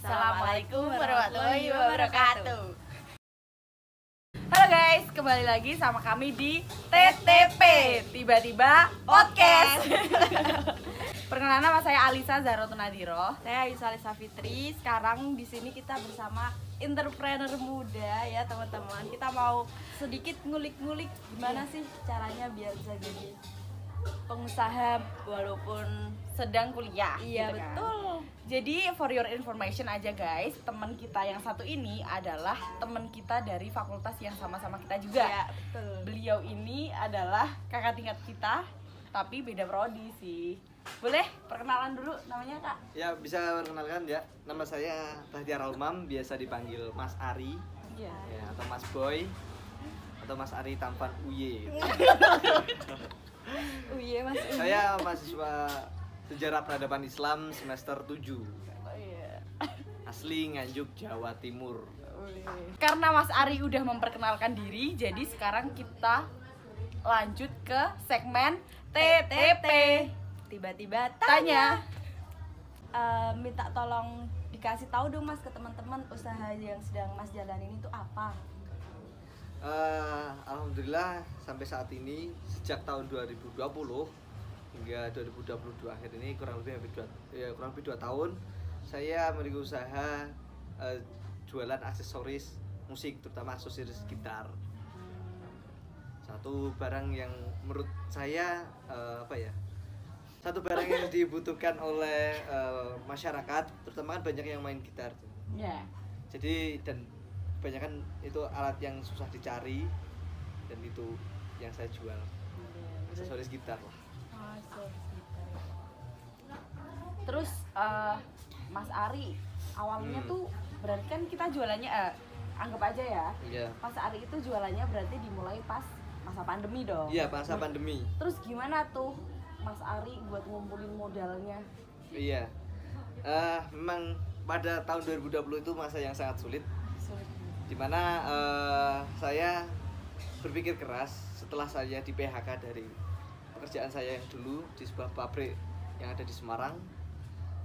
Assalamualaikum warahmatullahi wabarakatuh. Halo guys, kembali lagi sama kami di TTP Tiba-tiba Podcast. Perkenalan, nama saya Alisa Zahrotun Nadiro. Saya Ayusa Alisa Fitri. Sekarang di sini kita bersama entrepreneur muda ya teman-teman. Kita mau sedikit ngulik-ngulik gimana sih caranya biar bisa jadi pengusaha walaupun Sedang kuliah. iya gitu kan. betul. Jadi for your information aja guys, teman kita yang satu ini adalah teman kita dari fakultas yang sama-sama kita juga. Iya betul. Beliau ini adalah kakak tingkat kita, tapi beda prodi sih. Boleh perkenalan dulu namanya Kak? Ya, bisa perkenalkan ya. Nama saya Bahtiar Almam, biasa dipanggil Mas Ari, Iya. ya, atau Mas Boy, atau Mas Ari tampan Uye. Iya Mas. Saya mahasiswa Sejarah Peradaban Islam semester 7. Oh iya. Asli Nganjuk, Jawa Timur. Karena Mas Ari udah memperkenalkan diri, jadi sekarang kita lanjut ke segmen TTP. Tiba-tiba Tanya. minta tolong dikasih tahu dong Mas ke teman-teman usaha yang sedang Mas jalanin itu apa? Alhamdulillah sampai saat ini sejak tahun 2020 hingga 2022 akhir ini kurang lebih 2 tahun saya memiliki usaha jualan aksesoris musik, terutama aksesoris gitar. Satu barang yang menurut saya satu barang yang dibutuhkan oleh masyarakat, terutama kan banyak yang main gitar. Ya. Jadi dan kebanyakan itu alat yang susah dicari, dan itu yang saya jual, aksesoris gitar lah. Terus Mas Ari awalnya tuh berarti kan kita jualannya anggap aja ya. Iya. Mas Ari itu jualannya berarti dimulai pas masa pandemi dong. Iya, masa pandemi. Terus gimana tuh Mas Ari buat ngumpulin modalnya? Iya. Memang pada tahun 2020 itu masa yang sangat sulit, dimana saya berpikir keras setelah saya di PHK dari pekerjaan saya yang dulu di sebuah pabrik yang ada di Semarang.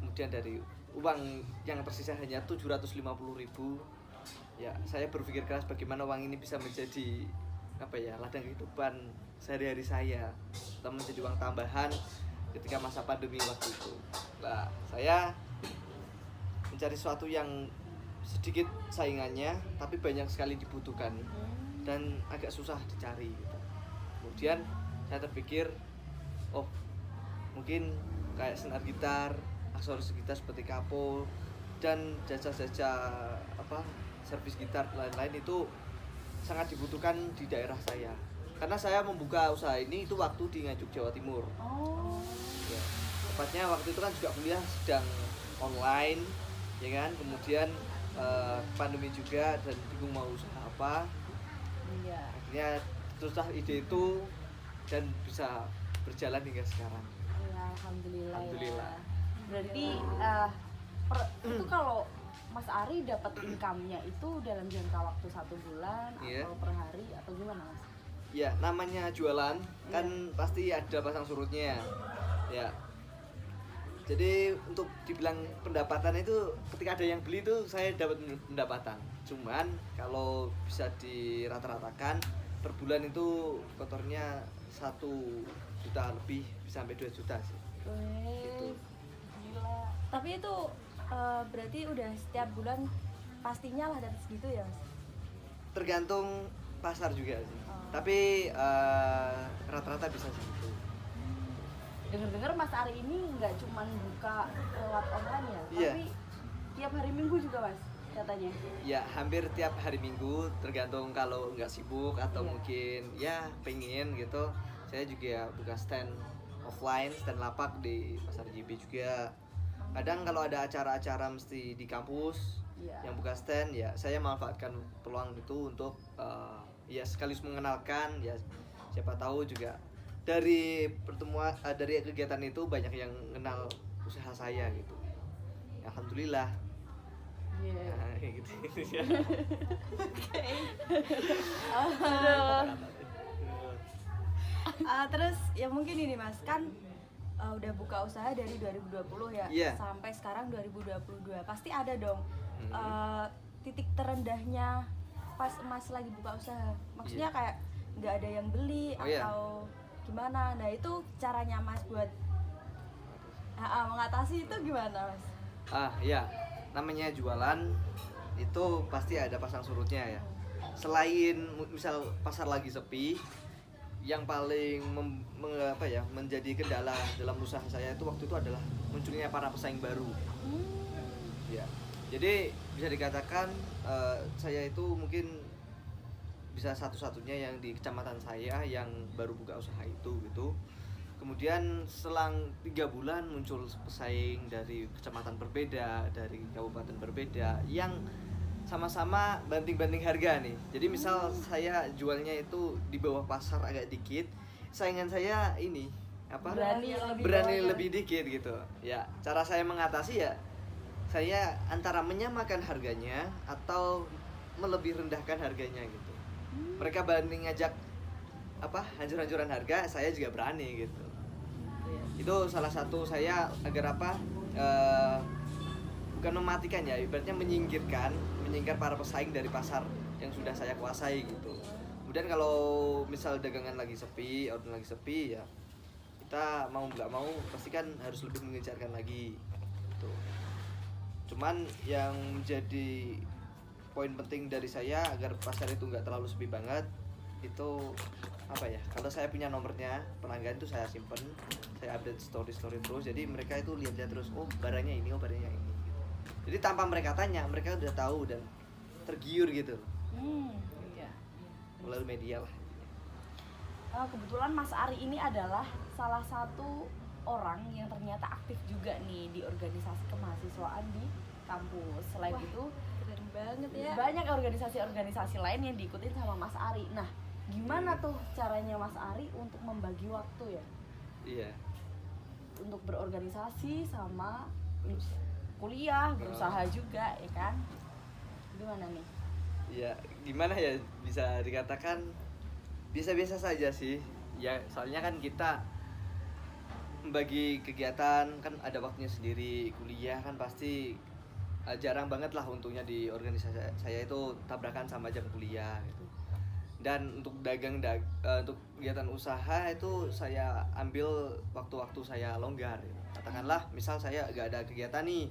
Kemudian dari uang yang tersisa hanya 750.000, ya saya berpikir keras bagaimana uang ini bisa menjadi ladang kehidupan sehari-hari saya, atau menjadi uang tambahan ketika masa pandemi waktu itu. Nah, saya mencari sesuatu yang sedikit saingannya tapi banyak sekali dibutuhkan dan agak susah dicari gitu. Kemudian saya terpikir, oh mungkin kayak senar gitar, aksesoris gitar seperti kapo, dan jasa-jasa servis gitar lain-lain itu sangat dibutuhkan di daerah saya. Karena saya membuka usaha ini itu waktu di Nganjuk, Jawa Timur. Oh. Ya, tepatnya waktu itu kan juga kuliah sedang online, ya kan. Kemudian pandemi juga dan bingung mau usaha apa. Iya. Akhirnya teruslah ide itu dan bisa berjalan hingga sekarang. Ya, alhamdulillah. Alhamdulillah. Ya. Berarti itu kalau Mas Ari dapat income-nya itu dalam jangka waktu 1 bulan Iya. atau per hari atau gimana Mas? Ya, namanya jualan kan pasti ada pasang surutnya. Ya. Jadi untuk dibilang pendapatan itu ketika ada yang beli itu saya dapat pendapatan. Cuman kalau bisa dirata-ratakan per bulan itu kotornya 1 juta lebih, bisa sampai 2 juta sih. Gitu. Gila. Tapi itu berarti udah setiap bulan pastinya lah dapat segitu ya Mas? Tergantung pasar juga sih. Oh. Tapi rata-rata bisa segitu. Dengar-dengar Mas Ari ini nggak cuma buka lewat online ya, Iya. tapi tiap hari Minggu juga Mas katanya. Ya, hampir tiap hari Minggu, tergantung kalau nggak sibuk atau Iya. mungkin ya pengen gitu. Saya juga buka stand offline, stand lapak di Pasar JB juga. Kadang kalau ada acara-acara mesti di kampus Iya. yang buka stand, ya saya manfaatkan peluang itu untuk ya sekaligus mengenalkan, ya siapa tahu juga dari pertemuan dari kegiatan itu banyak yang kenal usaha saya gitu. Ya, alhamdulillah. Iya. Nah, kayak gitu ya. Terus ya mungkin ini Mas kan udah buka usaha dari 2020 ya, Iya. sampai sekarang 2022. Pasti ada dong titik terendahnya pas Mas lagi buka usaha. Maksudnya kayak nggak ada yang beli Oh, iya. atau gimana. Nah, itu caranya Mas buat mengatasi itu gimana, Mas? Ya, namanya jualan itu pasti ada pasang surutnya ya. Selain misal pasar lagi sepi, yang paling menjadi kendala dalam usaha saya itu waktu itu adalah munculnya para pesaing baru. Ya, jadi bisa dikatakan saya itu mungkin bisa satu-satunya yang di kecamatan saya yang baru buka usaha itu gitu. Kemudian selang 3 bulan muncul pesaing dari kecamatan berbeda, dari kabupaten berbeda yang sama-sama banting-banting harga nih. Jadi misal saya jualnya itu di bawah pasar agak dikit, saingan saya ini berani lebih dikit gitu. Ya, cara saya mengatasi ya saya antara menyamakan harganya atau melebih rendahkan harganya gitu. Mereka banding ngajak hancur-hancuran harga, saya juga berani gitu. Itu salah satu saya agar bukan mematikan ya, ibaratnya menyingkir para pesaing dari pasar yang sudah saya kuasai gitu. Kemudian kalau misal dagangan lagi sepi, order lagi sepi ya, kita mau nggak mau pasti kan harus lebih mengejarkan lagi gitu. Cuman yang menjadi poin penting dari saya agar pasar itu nggak terlalu sepi banget itu kalau saya punya nomornya pelanggan itu saya simpen, saya update story terus, jadi mereka itu lihat terus, oh barangnya ini, barangnya ini gitu. Jadi tanpa mereka tanya, mereka udah tahu dan tergiur gitu Iya. melalui media lah. Kebetulan Mas Ari ini adalah salah satu orang yang ternyata aktif juga nih di organisasi kemahasiswaan di kampus. Selain itu Keren banget ya. banyak organisasi-organisasi lain yang diikutin sama Mas Ari. Nah, gimana tuh caranya Mas Ari untuk membagi waktu ya? Iya. Untuk berorganisasi sama kuliah, berusaha juga ya kan? Gimana nih? Ya gimana ya, bisa dikatakan biasa-biasa saja sih. Ya soalnya kan kita membagi kegiatan kan ada waktunya sendiri. Kuliah kan pasti jarang banget lah untungnya di organisasi saya itu tabrakan sama jam kuliah gitu. Dan untuk untuk kegiatan usaha itu saya ambil waktu-waktu saya longgar gitu. Katakanlah misal saya gak ada kegiatan nih,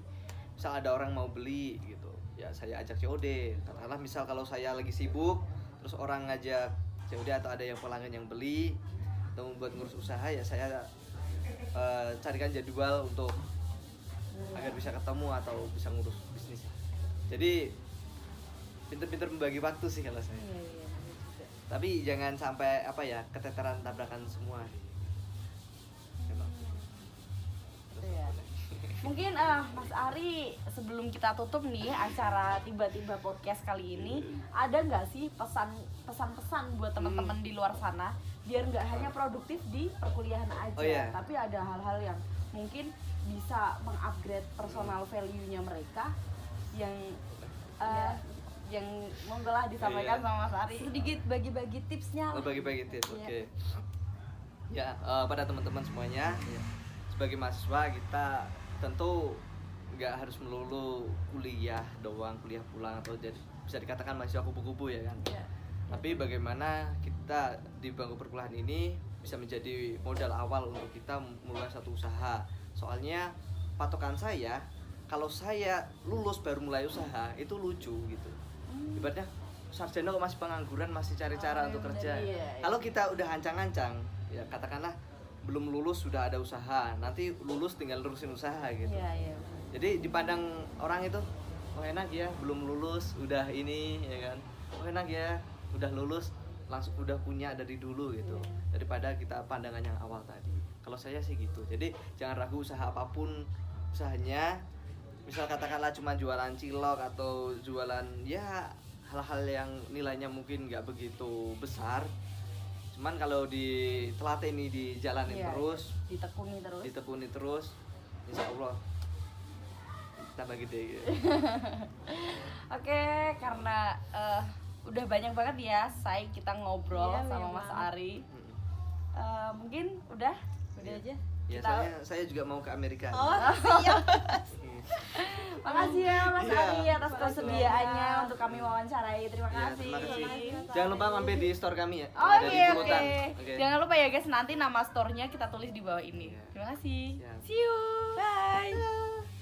misal ada orang mau beli gitu ya, saya ajak COD. Katakanlah misal kalau saya lagi sibuk terus orang ngajak COD atau ada yang pelanggan yang beli atau buat ngurus usaha, ya saya carikan jadwal untuk agar bisa ketemu atau bisa ngurus bisnis. Jadi pinter-pinter membagi waktu sih kalau saya. Iya. Tapi jangan sampai keteteran tabrakan semua. Iya. Mungkin Mas Ari, sebelum kita tutup nih acara tiba-tiba podcast kali ini, ada nggak sih pesan-pesan buat teman-teman di luar sana biar nggak hanya produktif di perkuliahan aja, Oh, iya. tapi ada hal-hal yang mungkin bisa mengupgrade personal value-nya mereka yang yang monggo lah disampaikan Iya. sama Mas Ari. Sedikit bagi-bagi tipsnya. Bagi-bagi tips, Iya. oke. Ya, pada teman-teman semuanya, sebagai mahasiswa kita tentu nggak harus melulu kuliah doang, kuliah pulang atau jadi bisa dikatakan mahasiswa kupu-kupu ya kan. Iya. Tapi bagaimana kita di bangku perkuliahan ini bisa menjadi modal awal untuk kita mulai satu usaha. Soalnya patokan saya, kalau saya lulus baru mulai usaha itu lucu gitu. Ibaratnya sarjana kok masih pengangguran, masih cari cara untuk kerja. iya. Kalau kita udah ancang-ancang, ya katakanlah belum lulus sudah ada usaha, nanti lulus tinggal terusin usaha gitu. Iya. Jadi dipandang orang itu, oh enak ya belum lulus udah ini ya kan, oh enak ya udah lulus langsung udah punya dari dulu gitu, daripada kita pandangan yang awal tadi. Kalau saya sih gitu. Jadi jangan ragu usaha apapun usahanya, misal katakanlah cuma jualan cilok atau jualan ya hal-hal yang nilainya mungkin nggak begitu besar, cuman kalau ditelateni dijalanin Iya, terus, ditekuni terus. insya Allah tambah gede gitu. Oke, karena udah banyak banget ya kita ngobrol Iya, sama banyak Mas banget. Ari. Mungkin udah Udah aja. Ya, saya juga mau ke Amerika. Oh, siap. Makasih ya Mas Iya. Ari atas kesediaannya untuk kami wawancarai. Terima Ya, kasih. terima kasih. Mas Jangan lupa mampir di store kami ya. Oh Ada di iya, Pulutan. oke. Oke. Jangan lupa ya guys, nanti nama store-nya kita tulis di bawah ini. Iya. Terima kasih. Siap. See you. Bye.